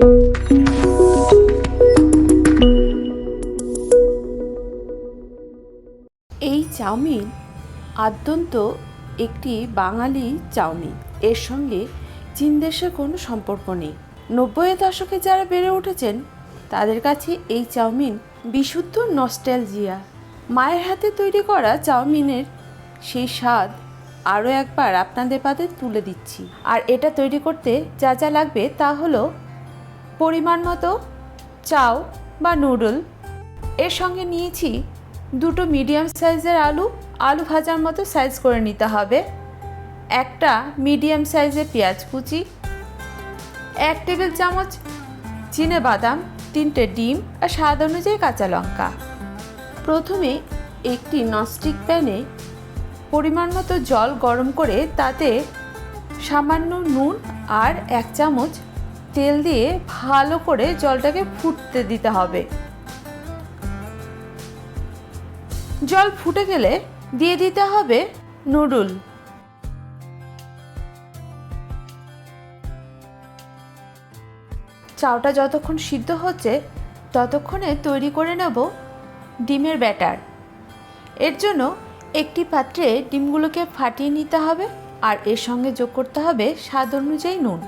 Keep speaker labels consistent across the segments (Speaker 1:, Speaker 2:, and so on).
Speaker 1: এই চাউমিন আদ্যন্ত একটি বাঙালি চাউমিন। এর সঙ্গে চীন দেশের কোনো সম্পর্ক নেই। 90-এর দশকে যারা বেড়ে উঠেছেন তাদের কাছে এই চাউমিন বিশুদ্ধ নস্টালজিয়া। মায়ের হাতে তৈরি করা চাউমিনের সেই স্বাদ আরও একবার আপনাদের পাতে তুলে দিচ্ছি। আর এটা তৈরি করতে যা যা লাগবে তা হলো পরিমাণ মতো চাউ বা নুডল, এর সঙ্গে নিয়েছি দুটো মিডিয়াম সাইজের আলু ভাজার মতো সাইজ করে নিতে হবে, একটা মিডিয়াম সাইজের পেঁয়াজ কুচি, 1 টেবিল চামচ চিনেবাদাম, 3টে ডিম আর স্বাদ অনুযায়ী কাঁচা লঙ্কা। প্রথমে একটি ননস্টিক প্যানে পরিমাণ মতো জল গরম করে তাতে সামান্য নুন আর 1 চামচ তেল দিয়ে ভালো করে জলটাকে ফুটতে দিতে হবে। জল ফুটে গেলে দিয়ে দিতে হবে নুডল। চাউটা যতক্ষণ সিদ্ধ হচ্ছে ততক্ষণে তৈরি করে নেব ডিমের ব্যাটার। এর জন্য একটি পাত্রে ডিমগুলোকে ফাটিয়ে নিতে হবে আর এর সঙ্গে যোগ করতে হবে স্বাদ অনুযায়ী নুন।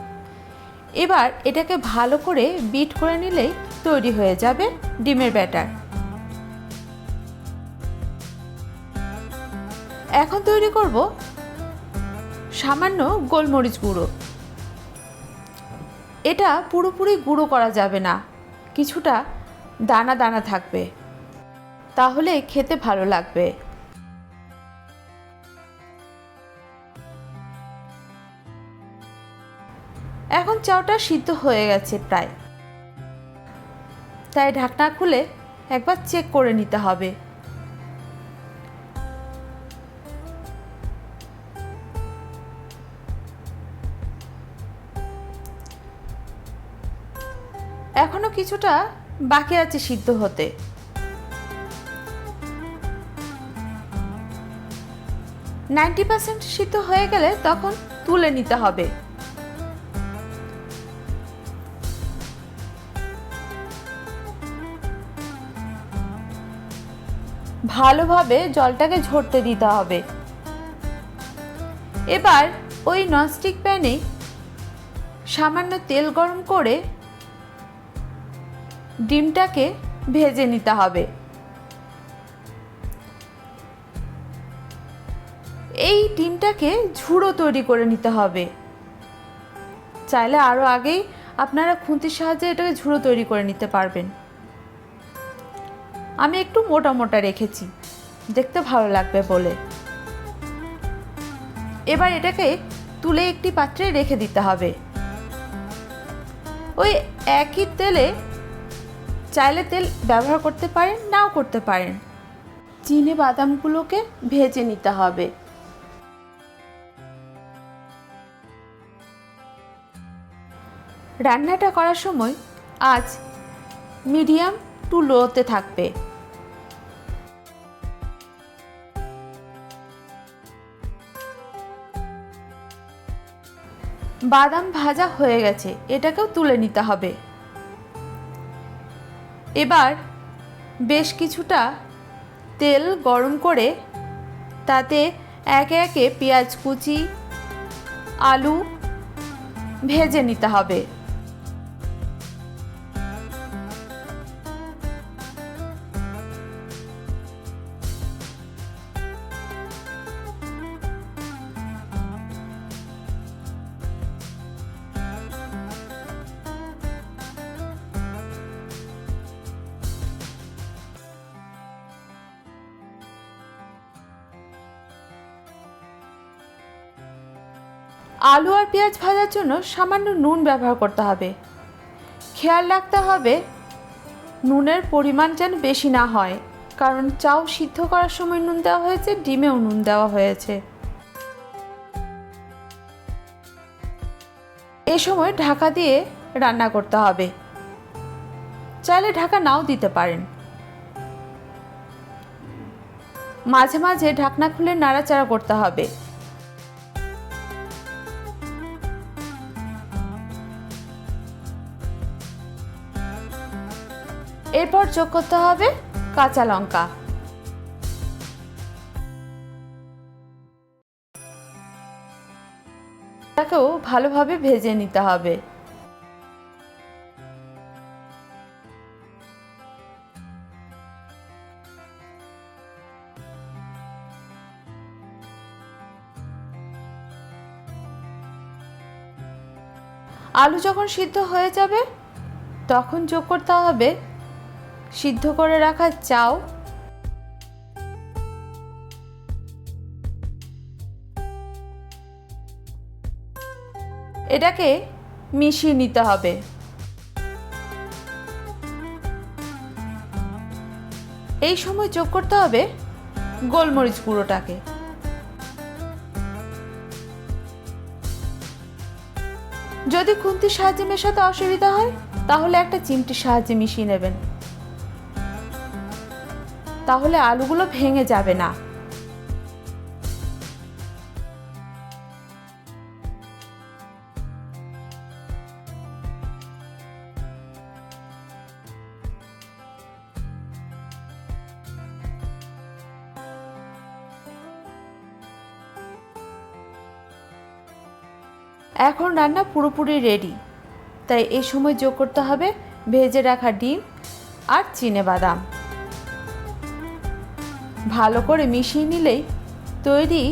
Speaker 1: এবার এটাকে ভালো করে বিট করে নিলেই তৈরি হয়ে যাবে ডিমের ব্যাটার। এখন তৈরি করব সামান্য গোলমরিচ গুঁড়ো। এটা পুরোপুরি গুঁড়ো করা যাবে না, কিছুটা দানা দানা থাকবে, তাহলে খেতে ভালো লাগবে। এখন চাউটা সিদ্ধ হয়ে গেছে প্রায়, তাই ঢাকনা খুলে একবার চেক করে নিতে হবে। এখনো কিছুটা বাকি আছে সিদ্ধ হতে। 90% সিদ্ধ হয়ে গেলে তখন তুলে নিতে হবে। ভালোভাবে জলটাকে ঝরতে দিতে হবে। এবার ওই ননস্টিক প্যানে সামান্য তেল গরম করে ডিমটাকে ভেজে নিতে হবে। এই ডিমটাকে ঝুড়ো তৈরি করে নিতে হবে। চাইলে আরও আগেই আপনারা খুন্তির সাহায্যে এটাকে ঝুড়ো তৈরি করে নিতে পারবেন। আমি একটু মোটা মোটা রেখেছি, দেখতে ভালো লাগবে বলে। এবার এটাকে তুলে একটি পাত্রে রেখে দিতে হবে। ওই একই তেলে চাইলে তেল ব্যবহার করতে পারেন, নাও করতে পারেন। চিনে বাদামগুলোকে ভেজে নিতে হবে। রান্নাটা করার সময় আঁচ মিডিয়াম টু লোতে থাকবে। বাদাম ভাজা হয়ে গেছে, এটাকেও তুলে নিতে হবে। এবার বেশ কিছুটা তেল গরম করে তাতে একে একে পেঁয়াজ কুচি, আলু ভেজে নিতে হবে। আলু আর পেঁয়াজ ভাজার জন্য সামান্য নুন ব্যবহার করতে হবে। খেয়াল রাখতে হবে নুনের পরিমাণ যেন বেশি না হয়, কারণ চাউ সিদ্ধ করার সময় নুন দেওয়া হয়েছে, ডিমেও নুন দেওয়া হয়েছে। এ সময় ঢাকা দিয়ে রান্না করতে হবে। চাইলে ঢাকা নাও দিতে পারেন। মাঝে মাঝে ঢাকনা খুলে নাড়াচাড়া করতে হবে। এরপর যোগ করতে হবে কাঁচা লঙ্কা। এটাকেও ভালোভাবে ভেজে নিতে হবে। আলু যখন সিদ্ধ হয়ে যাবে তখন যোগ করতে হবে সিদ্ধ করে রাখা চাউ, এটাকে মিশিয়ে নিতে হবে। এই সময় যোগ করতে হবে গোলমরিচ গুঁড়োটাকে। যদি খুন্তির সাহায্যে মেশাতে অসুবিধা হয় তাহলে একটা চিমটির সাহায্যে মিশিয়ে নেবেন, তাহলে আলুগুলো ভেঙে যাবে না। এখন রান্না পুরোপুরি রেডি, তাই এই সময় যোগ করতে হবে ভেজে রাখা ডিম আর চিনেবাদাম। ভালো করে মিশিয়ে নিলেই তৈরি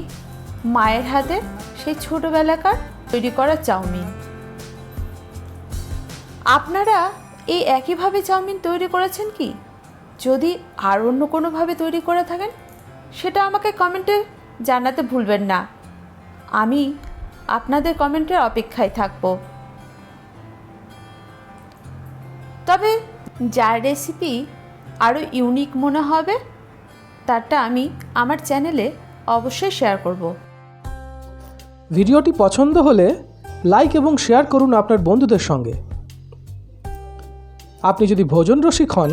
Speaker 1: মায়ের হাতে সেই ছোটোবেলাকার তৈরি করা চাউমিন। আপনারা এই একইভাবে চাউমিন তৈরি করেছেন কি? যদি আর অন্য কোনোভাবে তৈরি করে থাকেন সেটা আমাকে কমেন্টে জানাতে ভুলবেন না। আমি আপনাদের কমেন্টের অপেক্ষায় থাকব। তবে যার রেসিপি আরও ইউনিক মনে হবে তারটা আমি আমার চ্যানেলে অবশ্যই শেয়ার করব।
Speaker 2: ভিডিওটি পছন্দ হলে লাইক এবং শেয়ার করুন আপনার বন্ধুদের সঙ্গে। আপনি যদি ভোজন রসিক হন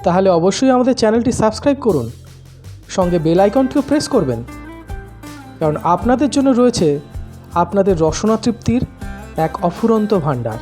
Speaker 2: তাহলে অবশ্যই আমাদের চ্যানেলটি সাবস্ক্রাইব করুন, সঙ্গে বেল আইকনটিও প্রেস করবেন, কারণ আপনাদের জন্য রয়েছে আপনাদের রসনা তৃপ্তির এক অফুরন্ত ভাণ্ডার।